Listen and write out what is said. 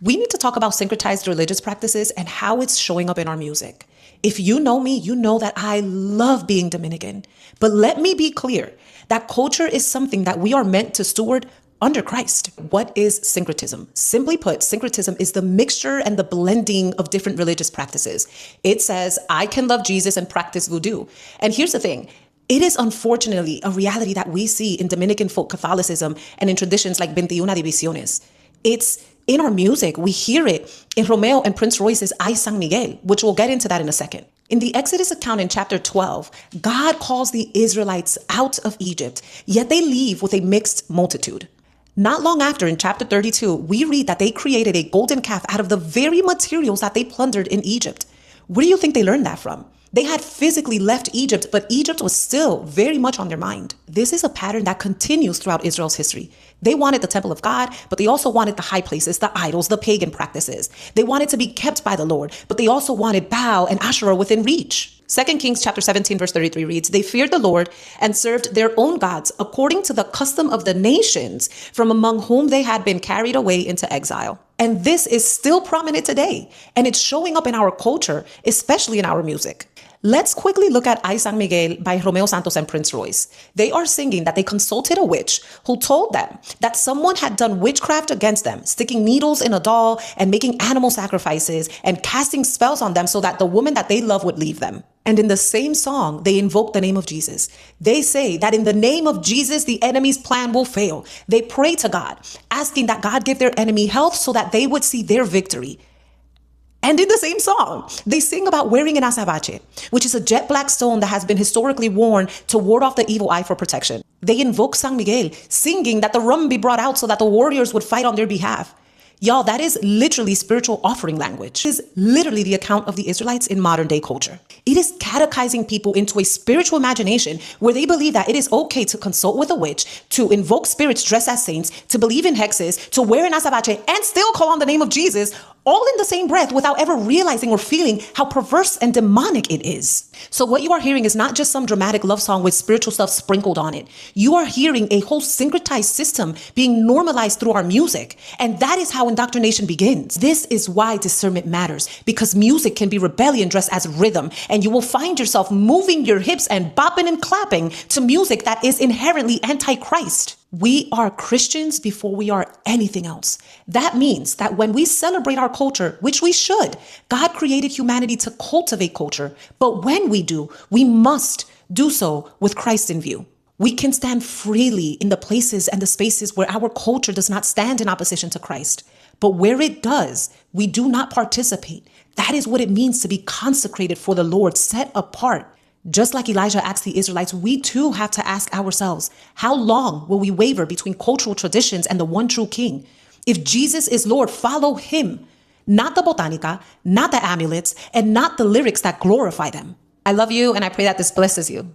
We need to talk about syncretized religious practices and how it's showing up in our music. If you know me, you know that I love being Dominican. But let me be clear that culture is something that we are meant to steward under Christ. What is syncretism? Simply put, syncretism is the mixture and the blending of different religious practices. It says, I can love Jesus and practice voodoo. And here's the thing. It is unfortunately a reality that we see in Dominican folk Catholicism and in traditions like 21 Divisiones. It's in our music. We hear it in Romeo and Prince Royce's I San Miguel, which we'll get into that in a second. In the Exodus account in chapter 12, God calls the Israelites out of Egypt, yet they leave with a mixed multitude. Not long after, in chapter 32, we read that they created a golden calf out of the very materials that they plundered in Egypt. Where do you think they learned that from? They had physically left Egypt, but Egypt was still very much on their mind. This is a pattern that continues throughout Israel's history. They wanted the temple of God, but they also wanted the high places, the idols, the pagan practices. They wanted to be kept by the Lord, but they also wanted Baal and Asherah within reach. 2 Kings chapter 17 verse 33 reads, they feared the Lord and served their own gods according to the custom of the nations from among whom they had been carried away into exile. And this is still prominent today, and it's showing up in our culture, especially in our music. Let's quickly look at I San Miguel by Romeo Santos and Prince Royce. They are singing that they consulted a witch who told them that someone had done witchcraft against them, sticking needles in a doll and making animal sacrifices and casting spells on them so that the woman that they love would leave them. And in the same song, they invoke the name of Jesus. They say that in the name of Jesus, the enemy's plan will fail. They pray to God, asking that God give their enemy health so that they would see their victory. And in the same song, they sing about wearing an azabache, which is a jet black stone that has been historically worn to ward off the evil eye for protection. They invoke San Miguel, singing that the rum be brought out so that the warriors would fight on their behalf. Y'all, that is literally spiritual offering language. It is literally the account of the Israelites in modern day culture. It is catechizing people into a spiritual imagination where they believe that it is okay to consult with a witch, to invoke spirits dressed as saints, to believe in hexes, to wear an azabache, and still call on the name of Jesus, all in the same breath without ever realizing or feeling how perverse and demonic it is. So what you are hearing is not just some dramatic love song with spiritual stuff sprinkled on it. You are hearing a whole syncretized system being normalized through our music. And that is how indoctrination begins. This is why discernment matters, because music can be rebellion dressed as rhythm, and you will find yourself moving your hips and bopping and clapping to music that is inherently anti-Christ. We are Christians before we are anything else. That means that when we celebrate our culture, which we should, God created humanity to cultivate culture. But when we do, we must do so with Christ in view. We can stand freely in the places and the spaces where our culture does not stand in opposition to Christ. But where it does, we do not participate. That is what it means to be consecrated for the Lord, set apart. Just like Elijah asked the Israelites, we too have to ask ourselves, how long will we waver between cultural traditions and the one true King? If Jesus is Lord, follow him, not the botanica, not the amulets, and not the lyrics that glorify them. I love you, and I pray that this blesses you.